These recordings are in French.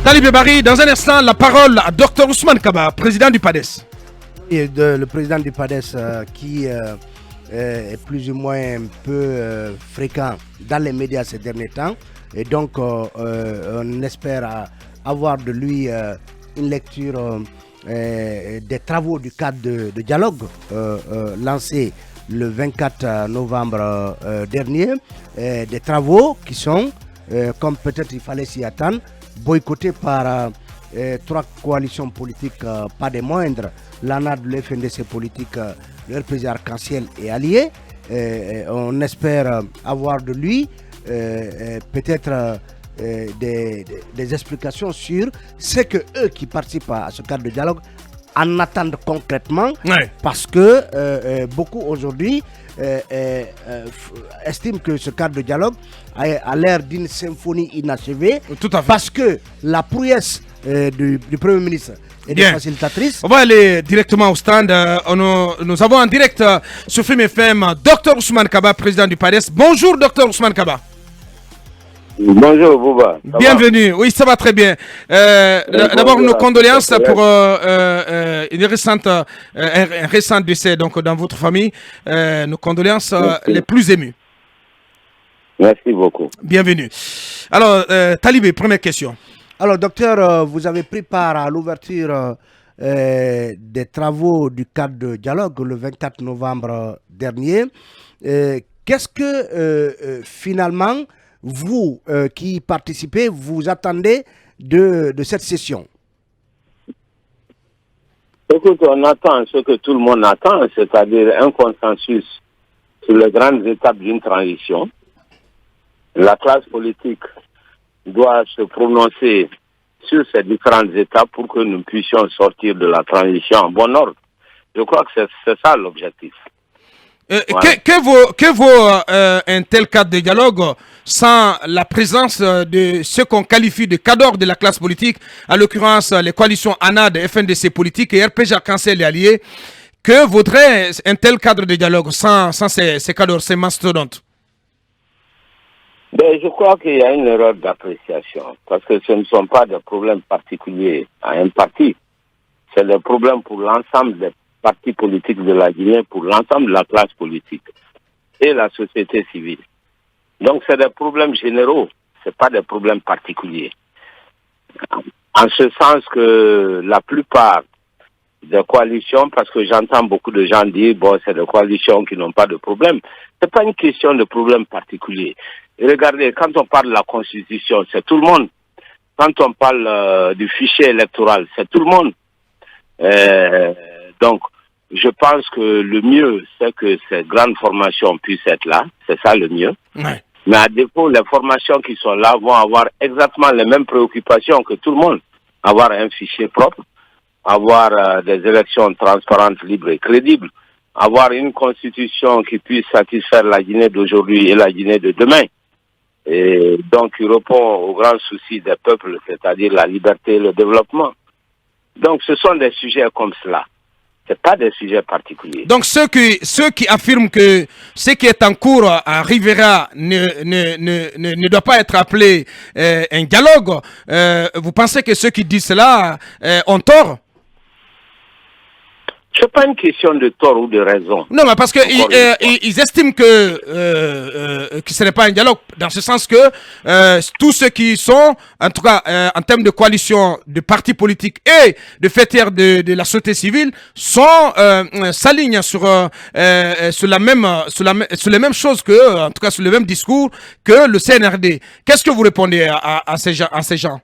Talibé Bari, dans un instant, la parole à Dr Ousmane Kaba, président du PADES. Et le président du PADES qui est plus ou moins un peu fréquent dans les médias ces derniers temps. Et donc, on espère avoir de lui une lecture des travaux du cadre de dialogue lancé le 24 novembre dernier. Des travaux qui sont, comme peut-être il fallait s'y attendre, boycottés par trois coalitions politiques, pas des moindres, l'ANAD, le FNDC politique, le RPG Arc-en-Ciel et alliés. On espère avoir de lui peut-être des explications sur ce que eux qui participent à ce cadre de dialogue en attendent concrètement, parce que beaucoup aujourd'hui estiment que ce cadre de dialogue a l'air d'une symphonie inachevée. Tout à fait. Parce que la prouesse du Premier ministre et des facilitatrices. On va aller directement au stand. Nous avons en direct sur Film FM Dr Ousmane Kaba, président du PADES. Bonjour Dr Ousmane Kaba. Bonjour Bouba. Bienvenue. Oui, ça va très bien. D'abord, nos condoléances pour un récent décès donc, dans votre famille. Nos condoléances les plus émues. Merci beaucoup. Bienvenue. Alors, Talibé, première question. Alors, docteur, vous avez pris part à l'ouverture des travaux du cadre de dialogue le 24 novembre dernier. Qu'est-ce que finalement, vous qui participez, vous attendez de cette session? Écoute, on attend ce que tout le monde attend, c'est-à-dire un consensus sur les grandes étapes d'une transition. La classe politique doit se prononcer sur ces différentes étapes pour que nous puissions sortir de la transition en bon ordre. Je crois que c'est ça l'objectif. Voilà. Que vaut un tel cadre de dialogue sans la présence de ce qu'on qualifie de cadres de la classe politique, en l'occurrence les coalitions ANAD, FNDC politique et RPG Arc-en-Ciel et alliés? Que vaudrait un tel cadre de dialogue sans ces cadres, ces mastodontes? Je crois qu'il y a une erreur d'appréciation, parce que ce ne sont pas des problèmes particuliers à un parti. C'est des problèmes pour l'ensemble des partis politiques de la Guinée, pour l'ensemble de la classe politique et la société civile. Donc c'est des problèmes généraux, ce pas des problèmes particuliers. En ce sens que la plupart des coalitions, parce que j'entends beaucoup de gens dire, bon, c'est des coalitions qui n'ont pas de problème. C'est pas une question de problème particulier. Et regardez, quand on parle de la Constitution, c'est tout le monde. Quand on parle du fichier électoral, c'est tout le monde. Donc, je pense que le mieux, c'est que ces grandes formations puissent être là. C'est ça le mieux. Ouais. Mais à défaut, les formations qui sont là vont avoir exactement les mêmes préoccupations que tout le monde. Avoir un fichier propre, avoir des élections transparentes, libres et crédibles, avoir une constitution qui puisse satisfaire la Guinée d'aujourd'hui et la Guinée de demain. Et donc, il répond aux grands soucis des peuples, c'est-à-dire la liberté et le développement. Donc, ce sont des sujets comme cela. Ce pas des sujets particuliers. Donc, ceux qui affirment que ce qui est en cours arrivera ne doit pas être appelé un dialogue, vous pensez que ceux qui disent cela ont tort? C'est pas une question de tort ou de raison. Non, mais parce que ils estiment que ce n'est pas un dialogue, dans ce sens que tous ceux qui sont, en tout cas en termes de coalition, de partis politiques et de fêtières de la société civile, s'alignent sur les mêmes choses que, en tout cas sur le même discours que le CNRD. Qu'est-ce que vous répondez à ces gens?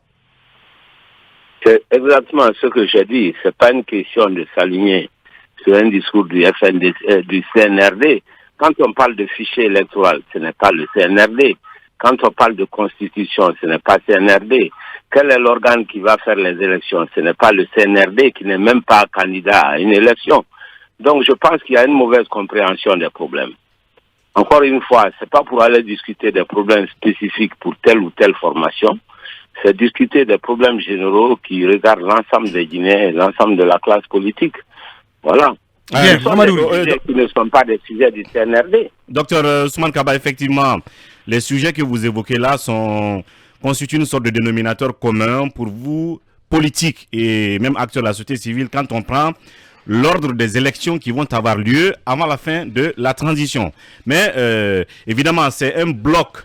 C'est exactement ce que j'ai dit. C'est pas une question de s'aligner sur un discours du CNRD. Quand on parle de fichier électoral, ce n'est pas le CNRD. Quand on parle de constitution, ce n'est pas CNRD. Quel est l'organe qui va faire les élections? Ce n'est pas le CNRD qui n'est même pas candidat à une élection. Donc je pense qu'il y a une mauvaise compréhension des problèmes. Encore une fois, c'est pas pour aller discuter des problèmes spécifiques pour telle ou telle formation. C'est discuter des problèmes généraux qui regardent l'ensemble des Guinéens et l'ensemble de la classe politique. Voilà. Bien, Ce sont des sujets qui ne sont pas des sujets du CNRD. Docteur Ousmane Kaba, effectivement, les sujets que vous évoquez là sont constitue une sorte de dénominateur commun pour vous, politiques et même acteurs de la société civile, quand on prend l'ordre des élections qui vont avoir lieu avant la fin de la transition. Mais évidemment, c'est un bloc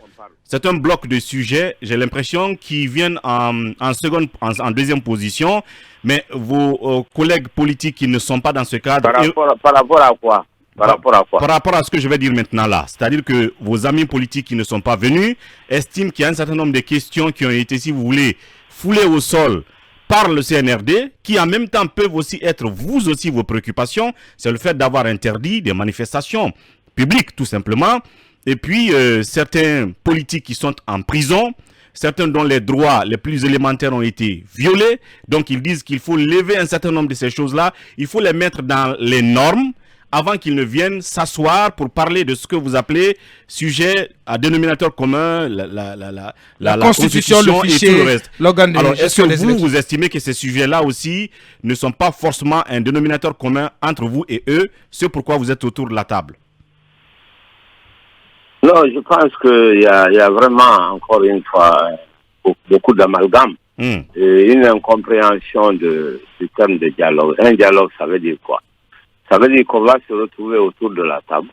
de sujets, j'ai l'impression, qui viennent en deuxième position, mais vos collègues politiques qui ne sont pas dans ce cadre... Par rapport à quoi? Par rapport à ce que je vais dire maintenant là, c'est-à-dire que vos amis politiques qui ne sont pas venus estiment qu'il y a un certain nombre de questions qui ont été, si vous voulez, foulées au sol par le CNRD, qui en même temps peuvent aussi être vous aussi vos préoccupations, c'est le fait d'avoir interdit des manifestations publiques tout simplement, et puis certains politiques qui sont en prison, certains dont les droits les plus élémentaires ont été violés, donc ils disent qu'il faut lever un certain nombre de ces choses-là, il faut les mettre dans les normes, avant qu'ils ne viennent s'asseoir pour parler de ce que vous appelez sujet à dénominateur commun, la constitution, le fichier, et tout le reste. Alors, est-ce que vous estimez que ces sujets-là aussi ne sont pas forcément un dénominateur commun entre vous et eux, c'est pourquoi vous êtes autour de la table? Non, je pense qu'il y a vraiment, encore une fois, beaucoup d'amalgame. Et une incompréhension du terme de dialogue. Un dialogue, ça veut dire quoi? Ça veut dire qu'on va se retrouver autour de la table,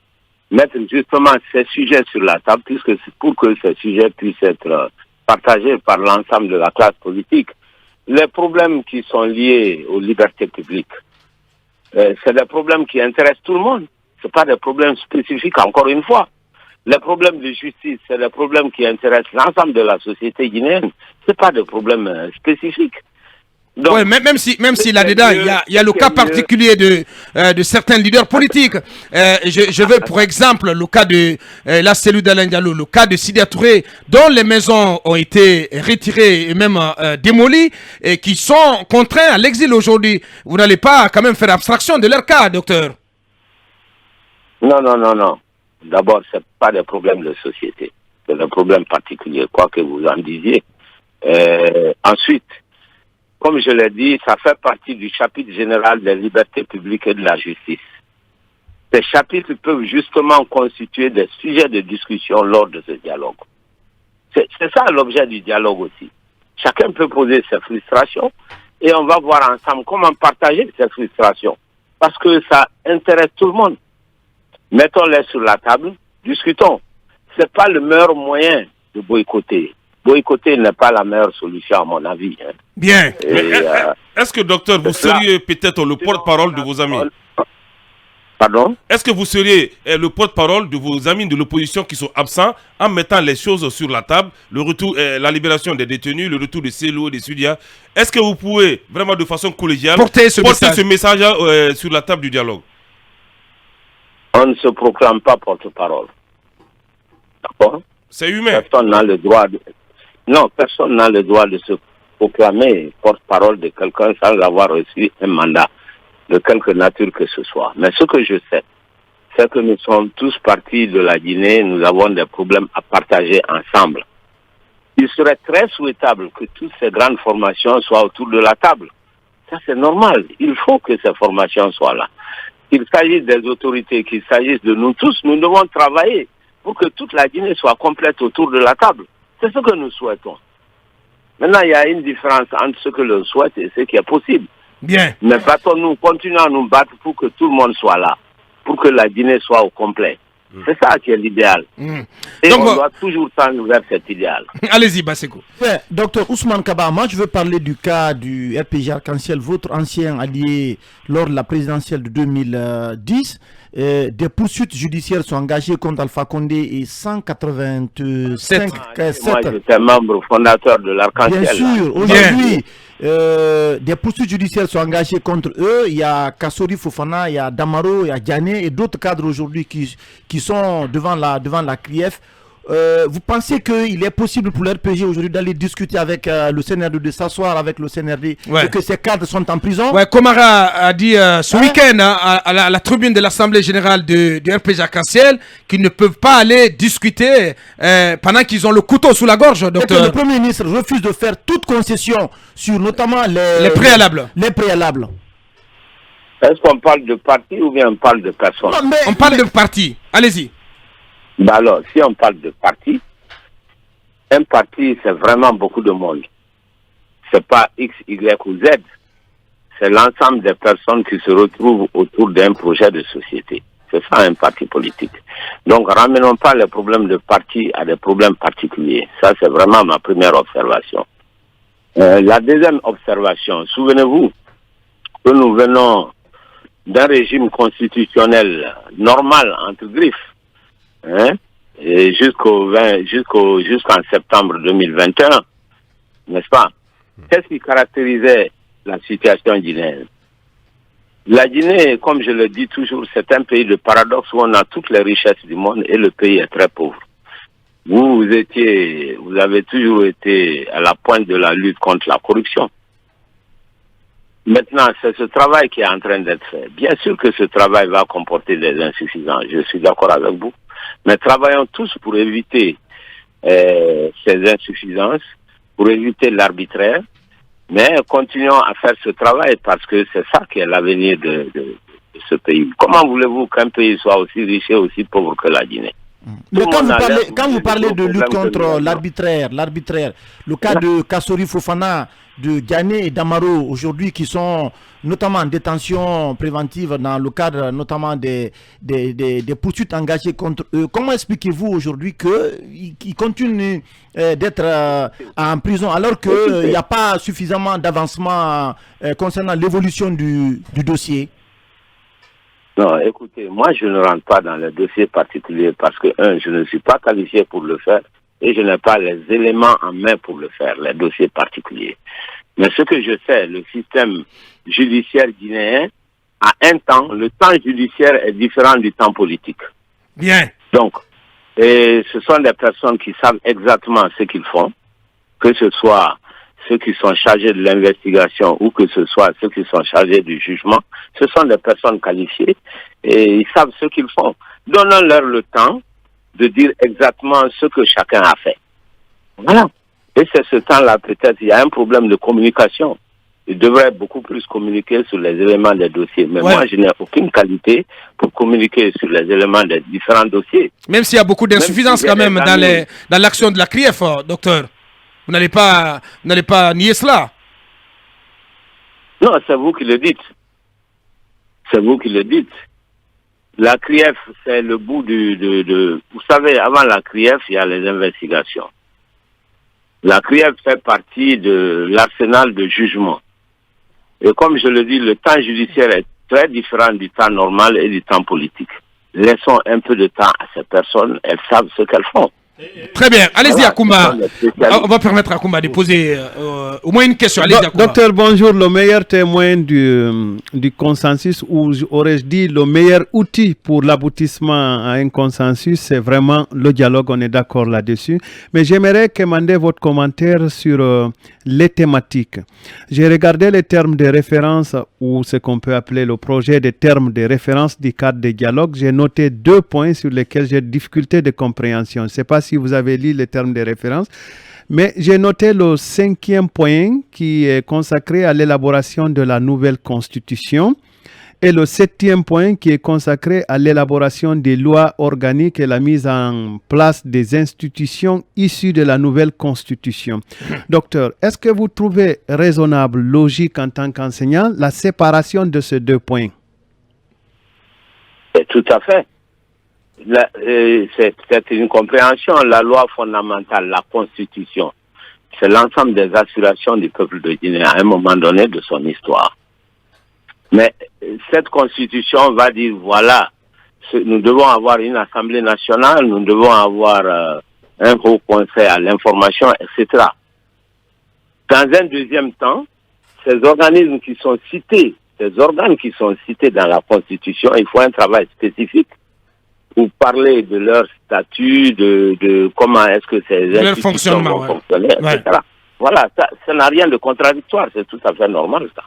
mettre justement ces sujets sur la table, puisque pour que ces sujets puissent être partagés par l'ensemble de la classe politique. Les problèmes qui sont liés aux libertés publiques, c'est des problèmes qui intéressent tout le monde. Ce pas des problèmes spécifiques, encore une fois. Les problèmes de justice, c'est des problèmes qui intéressent l'ensemble de la société guinéenne. Ce pas des problèmes spécifiques. Donc, ouais, même si là-dedans, il y a le cas particulier de certains leaders politiques. Je veux, pour exemple, le cas de la cellule d'Alain Diallo, le cas de Sidya Touré, dont les maisons ont été retirées et même démolies, et qui sont contraints à l'exil aujourd'hui. Vous n'allez pas quand même faire abstraction de leur cas, docteur? Non. D'abord, ce n'est pas des problèmes de société. C'est des problèmes particuliers, quoi que vous en disiez. Ensuite, comme je l'ai dit, ça fait partie du chapitre général des libertés publiques et de la justice. Ces chapitres peuvent justement constituer des sujets de discussion lors de ce dialogue. C'est ça l'objet du dialogue aussi. Chacun peut poser ses frustrations et on va voir ensemble comment partager ces frustrations. Parce que ça intéresse tout le monde. Mettons-les sur la table, discutons. Ce n'est pas le meilleur moyen de boycotter. Boycotter n'est pas la meilleure solution, à mon avis. Hein. Bien. Est-ce que, docteur, vous seriez peut-être le porte-parole de vos amis? Pardon? Est-ce que vous seriez le porte-parole de vos amis de l'opposition qui sont absents en mettant les choses sur la table, le retour, la libération des détenus, le retour de Celo et de Sudia? Est-ce que vous pouvez vraiment de façon collégiale porter ce message sur la table du dialogue? On ne se proclame pas porte-parole. D'accord? C'est humain. Personne n'a le droit de... Non, personne n'a le droit de se proclamer porte-parole de quelqu'un sans avoir reçu un mandat de quelque nature que ce soit. Mais ce que je sais, c'est que nous sommes tous partis de la Guinée, nous avons des problèmes à partager ensemble. Il serait très souhaitable que toutes ces grandes formations soient autour de la table. Ça, c'est normal. Il faut que ces formations soient là. Qu'il s'agisse des autorités, qu'il s'agisse de nous tous, nous devons travailler pour que toute la Guinée soit complète autour de la table. C'est ce que nous souhaitons. Maintenant, il y a une différence entre ce que l'on souhaite et ce qui est possible. Bien. Mais battons-nous, continuons à nous battre pour que tout le monde soit là, pour que la Guinée soit au complet. C'est ça qui est l'idéal. Et donc, on doit toujours tendre vers cet idéal. Allez-y, Basseko. Ouais, docteur Ousmane Kaba, moi je veux parler du cas du RPG Arc-en-Ciel, votre ancien allié lors de la présidentielle de 2010. Des poursuites judiciaires sont engagées contre Alpha Condé et 187. Moi, j'étais membre fondateur de l'Arc-en-Ciel. Bien sûr, aujourd'hui, des poursuites judiciaires sont engagées contre eux. Il y a Kassori Fofana, il y a Damaro, il y a Diané et d'autres cadres aujourd'hui qui sont devant la CRIEF. Vous pensez qu'il est possible pour l'RPG aujourd'hui d'aller discuter avec le CNRD, de s'asseoir avec le CNRD, et que ces cadres sont en prison? Ouais, Komara a dit ce week-end à la tribune de l'Assemblée générale de RPG Arc-en-Ciel qu'ils ne peuvent pas aller discuter pendant qu'ils ont le couteau sous la gorge, docteur. Et que le Premier ministre refuse de faire toute concession sur notamment les préalables. Est-ce qu'on parle de parti ou bien on parle de personne? On parle de parti. Allez-y. Alors, si on parle de parti, un parti, c'est vraiment beaucoup de monde. C'est pas X, Y ou Z. C'est l'ensemble des personnes qui se retrouvent autour d'un projet de société. C'est ça un parti politique. Donc, ramenons pas les problèmes de parti à des problèmes particuliers. Ça, c'est vraiment ma première observation. La deuxième observation, souvenez-vous que nous venons d'un régime constitutionnel normal, entre griffes, hein, et jusqu'en septembre 2021, n'est-ce pas? Qu'est-ce qui caractérisait la situation guinéenne? La Guinée, comme je le dis toujours, c'est un pays de paradoxe où on a toutes les richesses du monde et le pays est très pauvre. Vous avez toujours été à la pointe de la lutte contre la corruption. Maintenant, c'est ce travail qui est en train d'être fait. Bien sûr que ce travail va comporter des insuffisances, je suis d'accord avec vous, mais travaillons tous pour éviter ces insuffisances, pour éviter l'arbitraire, mais continuons à faire ce travail parce que c'est ça qui est l'avenir de ce pays. Comment voulez-vous qu'un pays soit aussi riche et aussi pauvre que la Guinée? Mais quand vous parlez de lutte contre l'arbitraire, le cas de Kassori Fofana, de Ghané et d'Amaro aujourd'hui qui sont notamment en détention préventive dans le cadre notamment des poursuites engagées contre eux, comment expliquez-vous aujourd'hui qu'ils continuent d'être en prison alors qu'il n'y a pas suffisamment d'avancement concernant l'évolution du dossier? Non, écoutez, moi je ne rentre pas dans les dossiers particuliers parce que, je ne suis pas qualifié pour le faire et je n'ai pas les éléments en main pour le faire, les dossiers particuliers. Mais ce que je sais, le système judiciaire guinéen, à un temps, le temps judiciaire est différent du temps politique. Bien. Donc, ce sont des personnes qui savent exactement ce qu'ils font, que ce soit ceux qui sont chargés de l'investigation ou que ce soit ceux qui sont chargés du jugement, ce sont des personnes qualifiées et ils savent ce qu'ils font. Donnons-leur le temps de dire exactement ce que chacun a fait. Voilà. Et c'est ce temps-là, peut-être, il y a un problème de communication. Ils devraient beaucoup plus communiquer sur les éléments des dossiers. Mais moi, je n'ai aucune qualité pour communiquer sur les éléments des différents dossiers. Même s'il y a beaucoup d'insuffisances quand même dans l'action de la CRIEF, docteur. Vous n'allez pas nier cela. Non, c'est vous qui le dites. C'est vous qui le dites. La CRIEF, c'est le bout Vous savez, avant la CRIEF, il y a les investigations. La CRIEF fait partie de l'arsenal de jugement. Et comme je le dis, le temps judiciaire est très différent du temps normal et du temps politique. Laissons un peu de temps à ces personnes, elles savent ce qu'elles font. Très bien, allez-y Akoumba. On va permettre à Akoumba de poser au moins une question. Allez-y Akoumba. Docteur, bonjour. Le meilleur témoin du consensus, ou aurais-je dit le meilleur outil pour l'aboutissement à un consensus, c'est vraiment le dialogue, on est d'accord là-dessus. Mais j'aimerais demander votre commentaire sur les thématiques. J'ai regardé les termes de référence, ou ce qu'on peut appeler le projet des termes de référence du cadre de dialogue. J'ai noté 2 points sur lesquels j'ai difficulté de compréhension. Je ne sais pas si vous avez lu les termes de référence, mais j'ai noté le 5e point qui est consacré à l'élaboration de la nouvelle constitution et le 7e point qui est consacré à l'élaboration des lois organiques et la mise en place des institutions issues de la nouvelle constitution. Docteur, est-ce que vous trouvez raisonnable, logique en tant qu'enseignant, la séparation de ces 2 points? Tout à fait. C'est une compréhension. La loi fondamentale, la constitution, c'est l'ensemble des aspirations du peuple de Guinée à un moment donné de son histoire. Mais cette constitution va dire, voilà, nous devons avoir une assemblée nationale, nous devons avoir un haut conseil à l'information, etc. Dans un deuxième temps, ces organismes qui sont cités, ces organes qui sont cités dans la constitution, il faut un travail spécifique pour parler de leur statut, de comment est-ce que ces institutions vont fonctionner, etc. Voilà, ça n'a rien de contradictoire, c'est tout à fait normal, ça.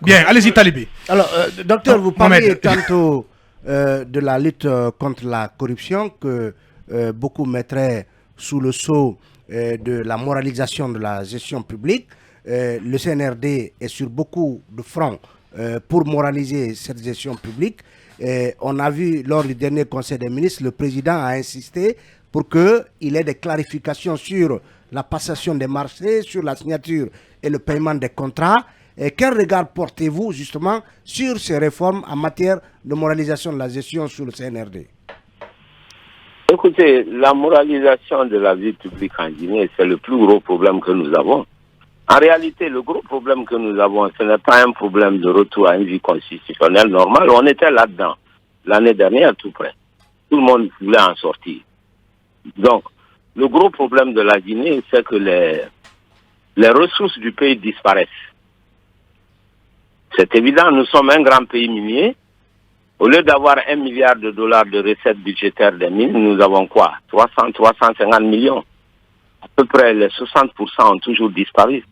Bien, allez-y, Talibé. Alors, docteur, vous parliez tantôt de la lutte contre la corruption que beaucoup mettraient sous le sceau de la moralisation de la gestion publique. Le CNRD est sur beaucoup de fronts pour moraliser cette gestion publique. On a vu lors du dernier Conseil des ministres, le président a insisté pour qu'il ait des clarifications sur la passation des marchés, sur la signature et le paiement des contrats. Et quel regard portez-vous justement sur ces réformes en matière de moralisation de la gestion sur le CNRD? Écoutez, la moralisation de la vie publique en Guinée, c'est le plus gros problème que nous avons. En réalité, le gros problème que nous avons, ce n'est pas un problème de retour à une vie constitutionnelle normale. On était là-dedans l'année dernière tout près. Tout le monde voulait en sortir. Donc, le gros problème de la Guinée, c'est que les ressources du pays disparaissent. C'est évident, nous sommes un grand pays minier. Au lieu d'avoir $1 milliard de recettes budgétaires des mines, nous avons quoi? 350 millions. À peu près les 60% ont toujours disparu.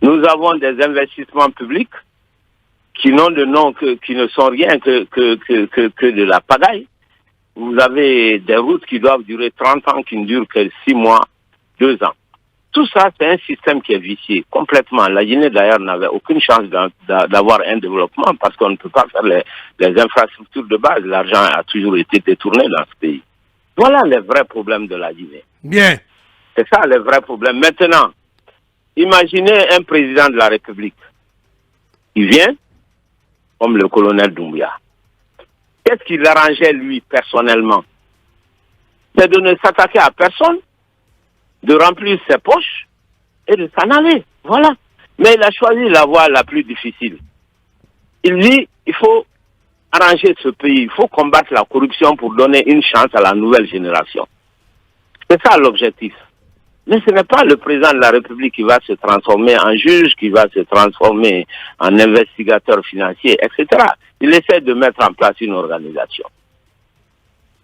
Nous avons des investissements publics qui n'ont de nom qui ne sont rien que de la pagaille. Vous avez des routes qui doivent durer 30 ans, qui ne durent que 6 mois, 2 ans. Tout ça, c'est un système qui est vicié complètement. La Guinée, d'ailleurs, n'avait aucune chance d'avoir un développement parce qu'on ne peut pas faire les infrastructures de base. L'argent a toujours été détourné dans ce pays. Voilà les vrais problèmes de la Guinée. Bien. C'est ça les vrais problèmes. Maintenant, imaginez un président de la République. Il vient, comme le colonel Doumbouya. Qu'est-ce qui l'arrangeait, lui, personnellement? C'est de ne s'attaquer à personne, de remplir ses poches et de s'en aller. Voilà. Mais il a choisi la voie la plus difficile. Il dit, il faut arranger ce pays, il faut combattre la corruption pour donner une chance à la nouvelle génération. C'est ça l'objectif. Mais ce n'est pas le président de la République qui va se transformer en juge, qui va se transformer en investigateur financier, etc. Il essaie de mettre en place une organisation.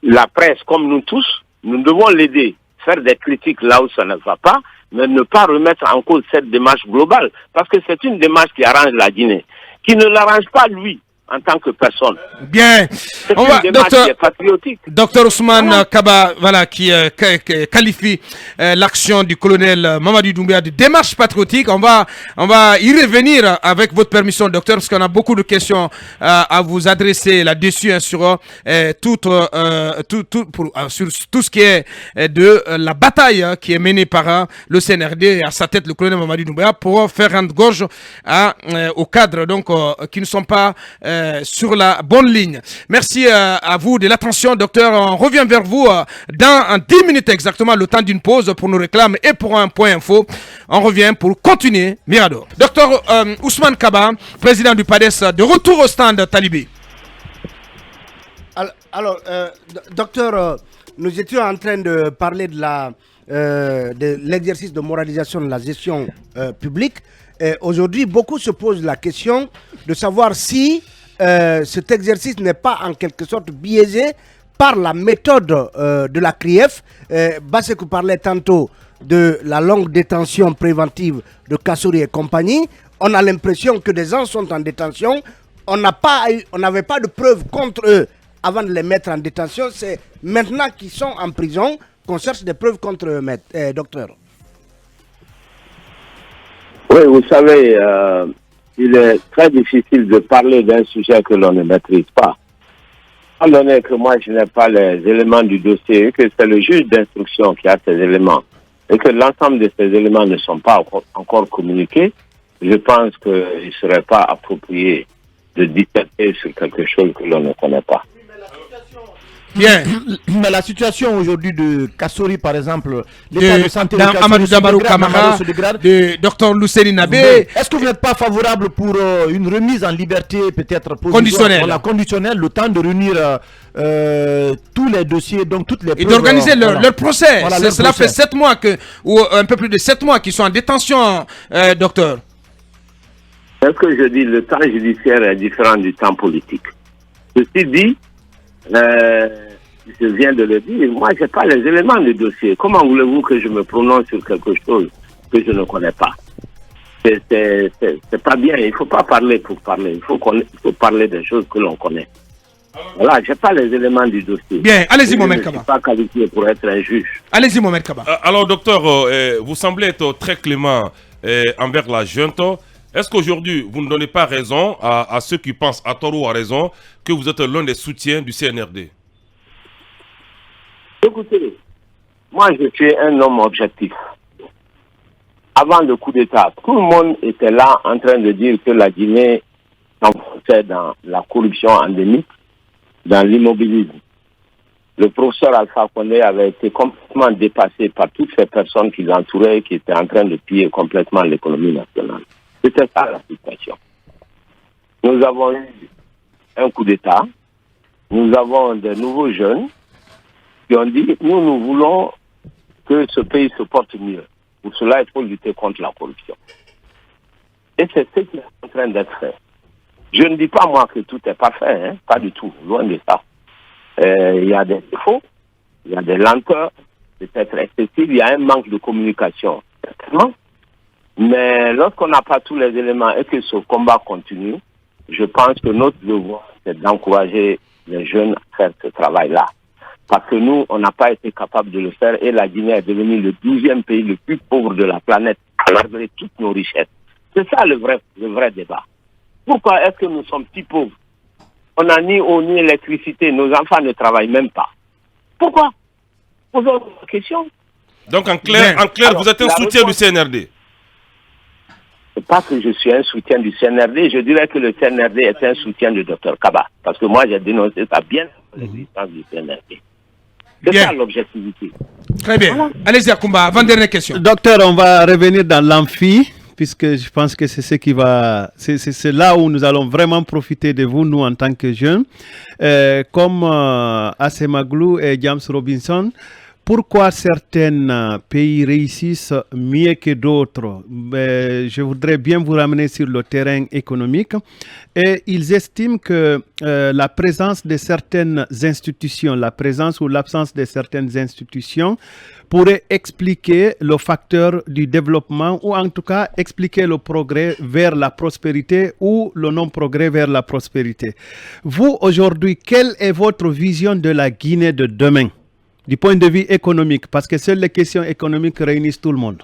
La presse, comme nous tous, nous devons l'aider, faire des critiques là où ça ne va pas, mais ne pas remettre en cause cette démarche globale, parce que c'est une démarche qui arrange la Guinée, qui ne l'arrange pas lui en tant que personne. Bien. C'est une démarche qui est patriotique. Docteur Ousmane Kaba, voilà, qui qualifie l'action du colonel Mamadou Doumbouya de démarche patriotique. On va y revenir avec votre permission, docteur, parce qu'on a beaucoup de questions à vous adresser là-dessus, hein, sur sur tout ce qui est de la bataille qui est menée par le CNRD et à sa tête le colonel Mamadou Doumbouya pour faire rendre gorge aux cadres donc qui ne sont pas sur la bonne ligne. Merci à vous de l'attention, docteur. On revient vers vous dans 10 minutes exactement, le temps d'une pause pour nos réclames et pour un point info. On revient pour continuer Mirador. Docteur Ousmane Kaba, président du PADES, de retour au stand Talibé. Alors, docteur, nous étions en train de parler de l'exercice de moralisation de la gestion publique. Aujourd'hui, beaucoup se posent la question de savoir si cet exercice n'est pas en quelque sorte biaisé par la méthode de la CRIEF. Bassekou parlait tantôt de la longue détention préventive de Kassouri et compagnie. On a l'impression que des gens sont en détention. On n'avait pas de preuves contre eux avant de les mettre en détention. C'est maintenant qu'ils sont en prison qu'on cherche des preuves contre eux, docteur. Oui, vous savez, il est très difficile de parler d'un sujet que l'on ne maîtrise pas. Étant donné que moi, je n'ai pas les éléments du dossier, et que c'est le juge d'instruction qui a ces éléments, et que l'ensemble de ces éléments ne sont pas encore communiqués, je pense qu'il ne serait pas approprié de disserter sur quelque chose que l'on ne connaît pas. Bien. Mais la situation aujourd'hui de Kassouri, par exemple, l'état de santé de Amadou Dabarou Kamara, de Dr Luceni Nabé. Est-ce que vous n'êtes pas favorable pour une remise en liberté peut-être conditionnelle, conditionnelle, le temps de réunir tous les dossiers, donc toutes les preuves, et d'organiser leur procès. Voilà, cela fait 7 mois ou un peu plus de 7 mois qu'ils sont en détention, docteur. C'est ce que je dis, le temps judiciaire est différent du temps politique. Ceci dit, je viens de le dire, moi je n'ai pas les éléments du dossier. Comment voulez-vous que je me prononce sur quelque chose que je ne connais pas? C'est pas bien, il ne faut pas parler pour parler, il faut parler des choses que l'on connaît. Voilà, je n'ai pas les éléments du dossier. Bien, allez-y Mohamed Kaba. Je ne suis pas qualifié pour être un juge. Allez-y Mohamed Kaba. Alors docteur, vous semblez être très clément envers la junte. Est-ce qu'aujourd'hui, vous ne donnez pas raison à ceux qui pensent à tort ou à raison que vous êtes l'un des soutiens du CNRD? Écoutez, moi je suis un homme objectif. Avant le coup d'État, tout le monde était là en train de dire que la Guinée s'enfonçait dans la corruption endémique, dans l'immobilisme. Le professeur Alpha Condé avait été complètement dépassé par toutes ces personnes qui l'entouraient, qui étaient en train de piller complètement l'économie nationale. C'était ça la situation. Nous avons eu un coup d'État. Nous avons de nouveaux jeunes qui ont dit, nous voulons que ce pays se porte mieux. Pour cela, il faut lutter contre la corruption. Et c'est ce qui est en train d'être fait. Je ne dis pas, moi, que tout est parfait, hein, pas du tout, loin de ça. Il y a des défauts, il y a des lenteurs, peut-être excessives, il y a un manque de communication, certainement. Mais lorsqu'on n'a pas tous les éléments et que ce combat continue, je pense que notre devoir, c'est d'encourager les jeunes à faire ce travail-là. Parce que nous, on n'a pas été capable de le faire et la Guinée est devenue le 12e pays le plus pauvre de la planète, malgré toutes nos richesses. C'est ça le vrai débat. Pourquoi est-ce que nous sommes si pauvres? On n'a ni eau ni électricité, nos enfants ne travaillent même pas. Pourquoi? Posons une question. Donc en clair, alors, vous êtes un soutien du CNRD? C'est pas que je suis un soutien du CNRD, je dirais que le CNRD est un soutien du Dr Kaba. Parce que moi j'ai dénoncé ça bien l'existence du CNRD. C'est ça l'objectivité. Très bien. Voilà. Allez-y Akoumba, avant-dernière question. Docteur, on va revenir dans l'amphi, puisque je pense que c'est ce qui va... C'est là où nous allons vraiment profiter de vous, nous, en tant que jeunes. Comme Assemaglou et James Robinson, pourquoi certains pays réussissent mieux que d'autres? Je voudrais bien vous ramener sur le terrain économique. Et ils estiment que la présence de certaines institutions, la présence ou l'absence de certaines institutions pourrait expliquer le facteur du développement ou en tout cas expliquer le progrès vers la prospérité ou le non-progrès vers la prospérité. Vous, aujourd'hui, quelle est votre vision de la Guinée de demain? Du point de vue économique, parce que seules les questions économiques réunissent tout le monde.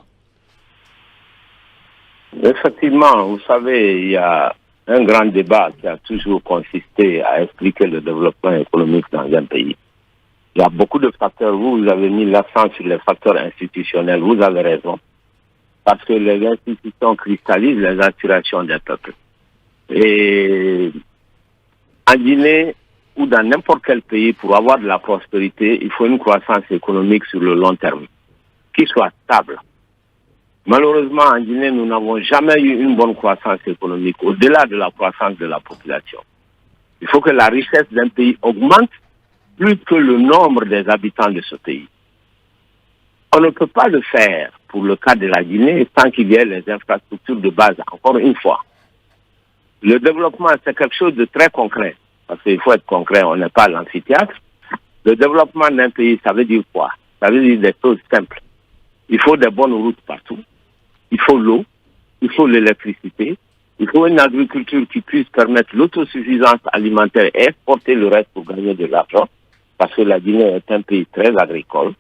Effectivement, vous savez, il y a un grand débat qui a toujours consisté à expliquer le développement économique dans un pays. Il y a beaucoup de facteurs. Vous avez mis l'accent sur les facteurs institutionnels. Vous avez raison. Parce que les institutions cristallisent les aspirations des peuples. Et en Guinée, ou dans n'importe quel pays, pour avoir de la prospérité, il faut une croissance économique sur le long terme, qui soit stable. Malheureusement, en Guinée, nous n'avons jamais eu une bonne croissance économique, au-delà de la croissance de la population. Il faut que la richesse d'un pays augmente plus que le nombre des habitants de ce pays. On ne peut pas le faire, pour le cas de la Guinée, sans qu'il y ait les infrastructures de base, encore une fois. Le développement, c'est quelque chose de très concret. Parce qu'il faut être concret, on n'est pas à l'amphithéâtre. Le développement d'un pays, ça veut dire quoi? Ça veut dire des choses simples. Il faut des bonnes routes partout. Il faut l'eau. Il faut l'électricité. Il faut une agriculture qui puisse permettre l'autosuffisance alimentaire et exporter le reste pour gagner de l'argent. Parce que la Guinée est un pays très agricole.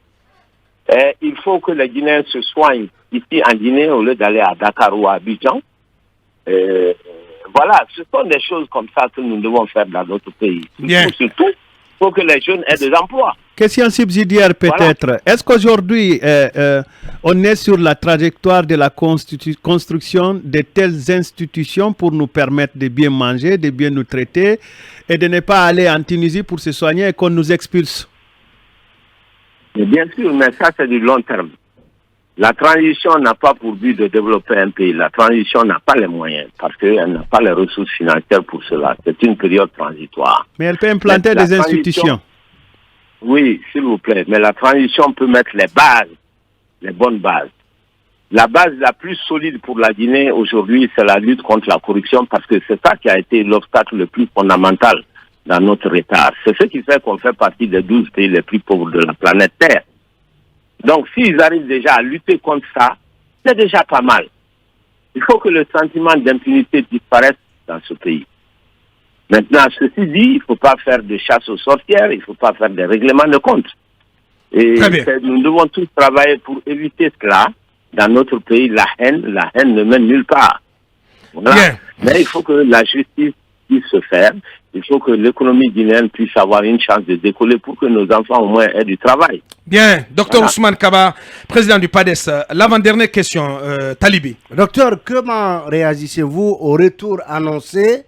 Et il faut que les Guinéens se soignent ici en Guinée au lieu d'aller à Dakar ou à Abidjan. Voilà, ce sont des choses comme ça que nous devons faire dans notre pays. Surtout, il faut que les jeunes aient des emplois. Question subsidiaire peut-être. Voilà. Est-ce qu'aujourd'hui, on est sur la trajectoire de la construction de telles institutions pour nous permettre de bien manger, de bien nous traiter et de ne pas aller en Tunisie pour se soigner et qu'on nous expulse? Mais bien sûr, mais ça c'est du long terme. La transition n'a pas pour but de développer un pays. La transition n'a pas les moyens parce qu'elle n'a pas les ressources financières pour cela. C'est une période transitoire. Mais elle peut implanter des institutions. Oui, s'il vous plaît. Mais la transition peut mettre les bases, les bonnes bases. La base la plus solide pour la Guinée aujourd'hui, c'est la lutte contre la corruption parce que c'est ça qui a été l'obstacle le plus fondamental dans notre retard. C'est ce qui fait qu'on fait partie des 12 pays les plus pauvres de la planète Terre. Donc, s'ils arrivent déjà à lutter contre ça, c'est déjà pas mal. Il faut que le sentiment d'impunité disparaisse dans ce pays. Maintenant, ceci dit, il ne faut pas faire de chasse aux sorcières, il ne faut pas faire des règlements de compte. Et nous devons tous travailler pour éviter cela. Dans notre pays, la haine ne mène nulle part. Voilà. Mais il faut que la justice puisse se faire. Il faut que l'économie guinéenne puisse avoir une chance de décoller pour que nos enfants au moins aient du travail. Bien, docteur Ousmane Kaba, président du PADES. L'avant-dernière question, Talibi. Docteur, comment réagissez-vous au retour annoncé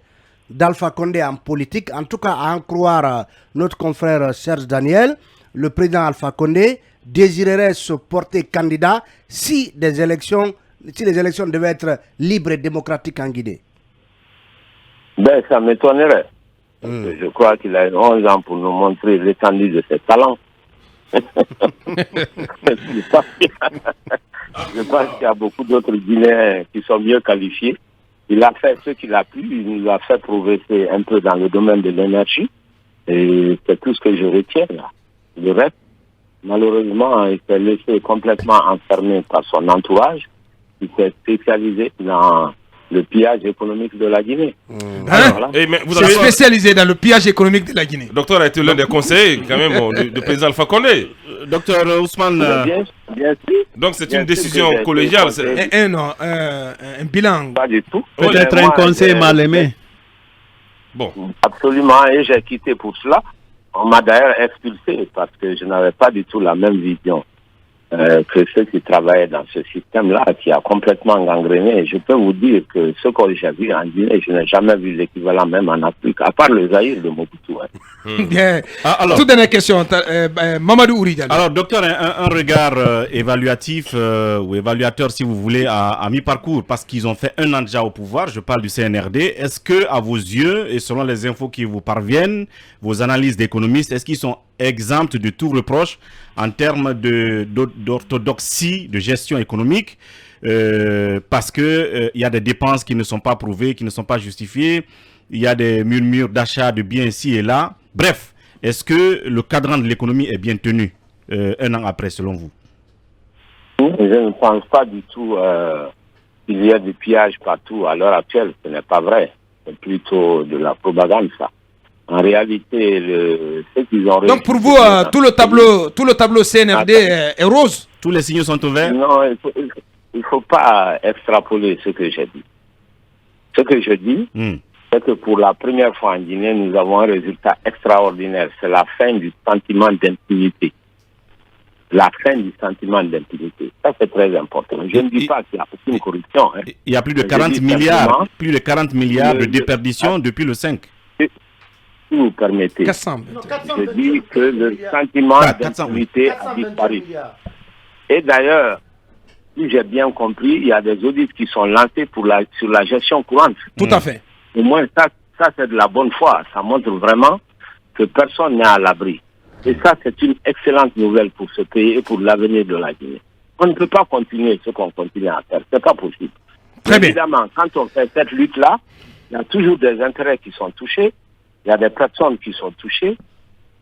d'Alpha Condé en politique? En tout cas, à en croire notre confrère Serge Daniel, le président Alpha Condé désirerait se porter candidat si les élections devaient être libres et démocratiques en Guinée. Ben, ça m'étonnerait. Je crois qu'il a 11 ans pour nous montrer l'étendue de ses talents. Je pense qu'il y a beaucoup d'autres Guinéens qui sont mieux qualifiés. Il a fait ce qu'il a pu, il nous a fait progresser un peu dans le domaine de l'énergie. Et c'est tout ce que je retiens là. Le reste, malheureusement, il s'est laissé complètement enfermé par son entourage. Il s'est spécialisé dans le pillage économique de la Guinée. Voilà. Vous avez spécialisé dans le pillage économique de la Guinée. Le docteur a été l'un des conseillers quand même du président Alpha Condé. Docteur Ousmane. Bien sûr. Donc c'est une décision collégiale. Non, un bilan. Pas du tout. Peut-être un conseil mal aimé. Bon. Absolument, et j'ai quitté pour cela. On m'a d'ailleurs expulsé parce que je n'avais pas du tout la même vision que ceux qui travaillaient dans ce système-là, qui a complètement gangréné. Je peux vous dire que ce que j'ai vu en Guinée, je n'ai jamais vu l'équivalent même en Afrique, à part le Zaïre de Mobutu. Bien. Toute dernière question, Mamadou Ouridal. Alors, docteur, un regard évaluatif ou évaluateur, si vous voulez, à mi-parcours, parce qu'ils ont fait 1 an déjà au pouvoir, je parle du CNRD. Est-ce que, à vos yeux, et selon les infos qui vous parviennent, vos analyses d'économistes, est-ce qu'ils sont exempts de tout reproche en termes d'orthodoxie de gestion économique, parce que il y a des dépenses qui ne sont pas prouvées, qui ne sont pas justifiées, il y a des murmures d'achat de biens ici et là. Bref, est-ce que le cadran de l'économie est bien tenu 1 an après, selon vous? Je ne pense pas du tout qu'il y a du pillage partout à l'heure actuelle. Ce n'est pas vrai. C'est plutôt de la propagande, ça. En réalité, ce qu'ils ont... Donc pour vous, tout le tableau CNRD est rose? Tous les signaux sont ouverts? Non, il faut pas extrapoler ce que j'ai dit. Ce que je dis, c'est que pour la première fois en Guinée, nous avons un résultat extraordinaire. C'est la fin du sentiment d'impunité. La fin du sentiment d'impunité. Ça, c'est très important. Je ne dis pas qu'il n'y a aucune corruption. Hein. Il y a plus de 40 milliards, de déperditions depuis le 5. Si vous permettez, 400. je dis que le sentiment d'impunité a disparu. Et d'ailleurs, si j'ai bien compris, il y a des audits qui sont lancés sur la gestion courante. Tout à fait. Au moins, ça c'est de la bonne foi. Ça montre vraiment que personne n'est à l'abri. Et ça, c'est une excellente nouvelle pour ce pays et pour l'avenir de la Guinée. On ne peut pas continuer ce qu'on continue à faire. C'est pas possible. Très bien. Évidemment, quand on fait cette lutte-là, il y a toujours des intérêts qui sont touchés. Il y a des personnes qui sont touchées.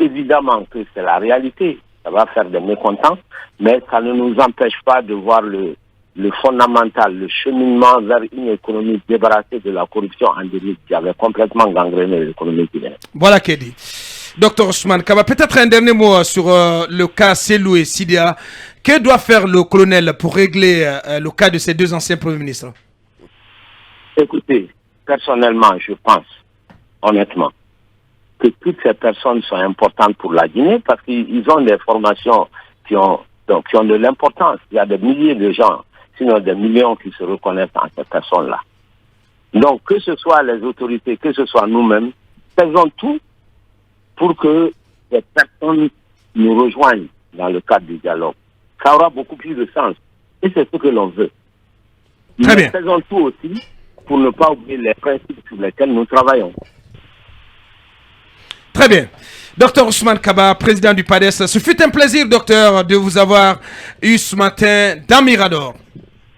Évidemment que c'est la réalité. Ça va faire des mécontents. Mais ça ne nous empêche pas de voir le fondamental, le cheminement vers une économie débarrassée de la corruption endémique qui avait complètement gangréné l'économie guinéenne. Voilà qui est dit. Docteur Ousmane Kaba, peut-être un dernier mot sur le cas Selou et Sidia. Que doit faire le colonel pour régler le cas de ces 2 anciens premiers ministres? Écoutez, personnellement, je pense, honnêtement, que toutes ces personnes sont importantes pour la Guinée parce qu'ils ont des formations qui ont de l'importance. Il y a des milliers de gens, sinon des millions qui se reconnaissent en ces personnes-là. Donc, que ce soit les autorités, que ce soit nous-mêmes, faisons tout pour que ces personnes nous rejoignent dans le cadre du dialogue. Ça aura beaucoup plus de sens. Et c'est ce que l'on veut. Très bien. Faisons tout aussi pour ne pas oublier les principes sur lesquels nous travaillons. Très bien. Docteur Ousmane Kaba, président du PADES, ce fut un plaisir, docteur, de vous avoir eu ce matin dans Mirador.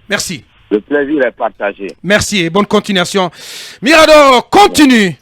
Merci. Le plaisir est partagé. Merci et bonne continuation. Mirador continue.